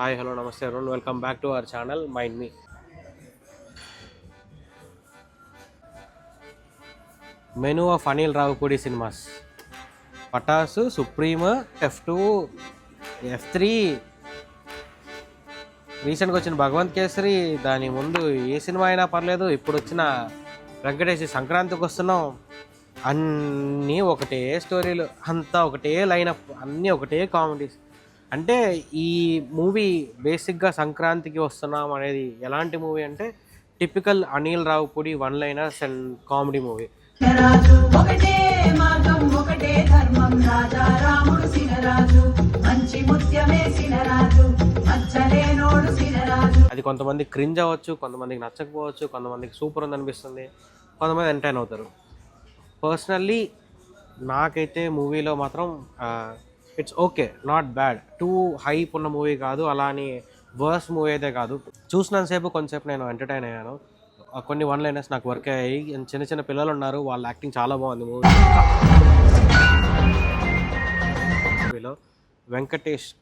Hi hello నమస్తే Arun, welcome back to our channel mind me. Menu of Anil Ravipudi cinemas: Pataas, Supreme, F2, F3, రీసెంట్గా వచ్చిన భగవంత్ కేసరి. దాని ముందు ఏ సినిమా అయినా పర్లేదు. ఇప్పుడు వచ్చిన వెంకటేష్ సంక్రాంతికి వస్తున్నాం. అన్నీ ఒకటే స్టోరీలు, అంతా ఒకటే లైనప్, అన్నీ ఒకటే కామెడీస్. అంటే ఈ మూవీ బేసిక్గా సంక్రాంతికి వస్తున్నాం అనేది ఎలాంటి మూవీ అంటే typical Anil Ravipudi one liners and comedy movie. అది కొంతమంది క్రింజ్ అవ్వచ్చు, కొంతమందికి నచ్చకపోవచ్చు, కొంతమందికి సూపర్ ఉంది అనిపిస్తుంది, కొంతమంది ఎంటర్టైన్ అవుతారు. పర్సనల్లీ నాకైతే మూవీలో మాత్రం it's okay, not bad. Two hype ఉన్న మూవీ కాదు, అలా అని వర్స్ మూవీ అయితే కాదు. చూసినంతసేపు కొంతసేపు నేను ఎంటర్టైన్ అయ్యాను. కొన్ని వన్ లైనర్స్ నాకు వర్క్ అయ్యాయి. చిన్న చిన్న పిల్లలు ఉన్నారు, వాళ్ళ యాక్టింగ్ చాలా బాగుంది మూవీలో.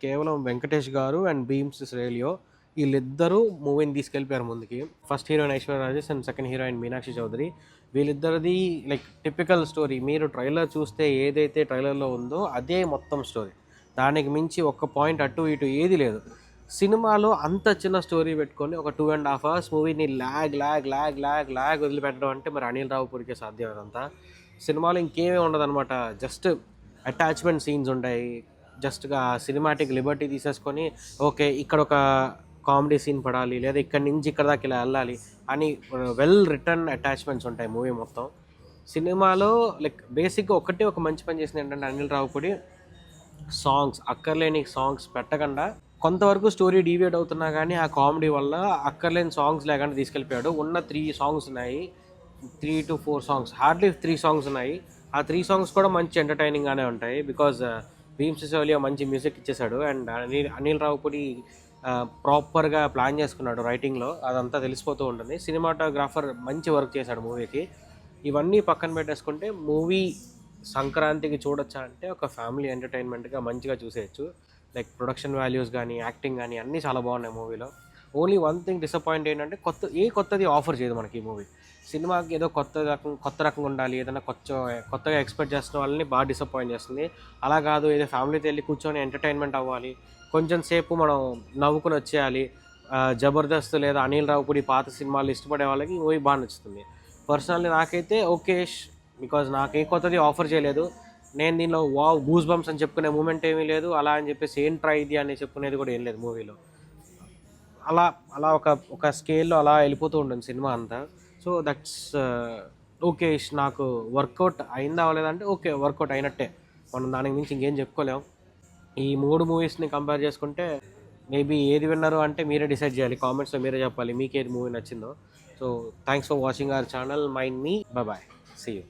కేవలం వెంకటేష్ గారు అండ్ భీమ్స్ శ్రేలియో వీళ్ళిద్దరూ మూవీని తీసుకెళ్ళిపోయారు ముందుకి. First heroine Aishwarya Rajesh and second heroine Meenakshi Chaudhary. వీళ్ళిద్దరిది లైక్ టిపికల్ స్టోరీ. మీరు ట్రైలర్ చూస్తే ఏదైతే ట్రైలర్లో ఉందో అదే మొత్తం స్టోరీ. దానికి మించి ఒక్క పాయింట్ అటు ఇటు ఏది లేదు. సినిమాలో అంత చిన్న స్టోరీ పెట్టుకొని ఒక 2.5 hours మూవీని ల్యాగ్ వదిలిపెట్టడం అంటే మరి అనిల్ రావుపూడికే సాధ్యం. అదంతా సినిమాలో ఇంకేమీ ఉండదన్నమాట. జస్ట్ అటాచ్మెంట్ సీన్స్ ఉంటాయి. జస్ట్గా సినిమాటిక్ లిబర్టీ తీసేసుకొని ఓకే ఇక్కడ ఒక కామెడీ సీన్ పడాలి, లేదా ఇక్కడ నుంచి ఇక్కడ దాకా ఇలా వెళ్ళాలి అని వెల్ రిటర్న్ అటాచ్మెంట్స్ ఉంటాయి మూవీ మొత్తం. సినిమాలో లైక్ బేసిక్గా ఒక మంచి పని చేసింది ఏంటంటే అనిల్ రావుపూడి సాంగ్స్, అక్కర్లేని సాంగ్స్ పెట్టకుండా కొంతవరకు స్టోరీ డీవియేట్ అవుతున్నా కానీ ఆ కామెడీ వల్ల అక్కర్లేని సాంగ్స్ లేకుండా తీసుకెళ్ళిపోయాడు. ఉన్న 3 songs ఉన్నాయి, 3 to 4 songs, హార్డ్లీ 3 songs ఉన్నాయి. ఆ 3 songs కూడా మంచి ఎంటర్టైనింగ్గానే ఉంటాయి. బికాజ్ భీమ్స్ శ్రేలియో మంచి మ్యూజిక్ ఇచ్చేశాడు అండ్ అనిల్ రావుపూడి ప్రాపర్గా ప్లాన్ చేసుకున్నాడు రైటింగ్లో. అదంతా తెలిసిపోతూ ఉంటుంది. సినిమాటోగ్రాఫర్ మంచి వర్క్ చేశాడు మూవీకి. ఇవన్నీ పక్కన పెట్టేసుకుంటే మూవీ సంక్రాంతికి చూడొచ్చా అంటే ఒక ఫ్యామిలీ ఎంటర్టైన్మెంట్గా మంచిగా చూసేయచ్చు. లైక్ ప్రొడక్షన్ వాల్యూస్ కానీ యాక్టింగ్ కానీ అన్నీ చాలా బాగున్నాయి మూవీలో. ఓన్లీ వన్ థింగ్ డిసప్పాయింట్ ఏంటంటే కొత్తది ఆఫర్ చేయదు మనకి ఈ మూవీ. సినిమాకి ఏదో కొత్త రకంగా ఉండాలి, ఏదైనా కొత్తగా ఎక్స్పెక్ట్ చేస్తున్న వాళ్ళని బాగా డిసప్పాయింట్ చేస్తుంది. అలా కాదు, ఏదో ఫ్యామిలీతో వెళ్ళి కూర్చొని ఎంటర్టైన్మెంట్ అవ్వాలి, కొంచెం సేపు మనం నవ్వుకుని వచ్చేయాలి, జబర్దస్త్ లేదా అనిల్ రావుపూడి పాత సినిమాలు ఇష్టపడే వాళ్ళకి ఈ మూవీ బాగా నచ్చుతుంది. పర్సనల్లీ నాకైతే ఓకే, బికాజ్ నాకే కొత్తది ఆఫర్ చేయలేదు. నేను దీనిలో గూస్ బంప్స్ అని చెప్పుకునే మూమెంట్ ఏమీ లేదు, అలా అని చెప్పేసి ఏం ట్రై ఇది అని చెప్పుకునేది కూడా ఏం లేదు మూవీలో. అలా ఒక స్కేల్లో అలా వెళ్ళిపోతూ ఉంటుంది సినిమా అంతా. So that's okay. నాకు వర్కౌట్ అయిందా అవ్వలేదంటే ఓకే, వర్కౌట్ అయినట్టే. మనం దానికి మించి ఇంకేం చెప్పుకోలేం. ఈ 3 మూవీస్ని కంపేర్ చేసుకుంటే మేబీ ఏది విన్నారు అంటే మీరే డిసైడ్ చేయాలి. కామెంట్స్లో మీరే చెప్పాలి మీకు ఏది మూవీ నచ్చిందో. So thanks for watching our channel mind me. Bye, see you.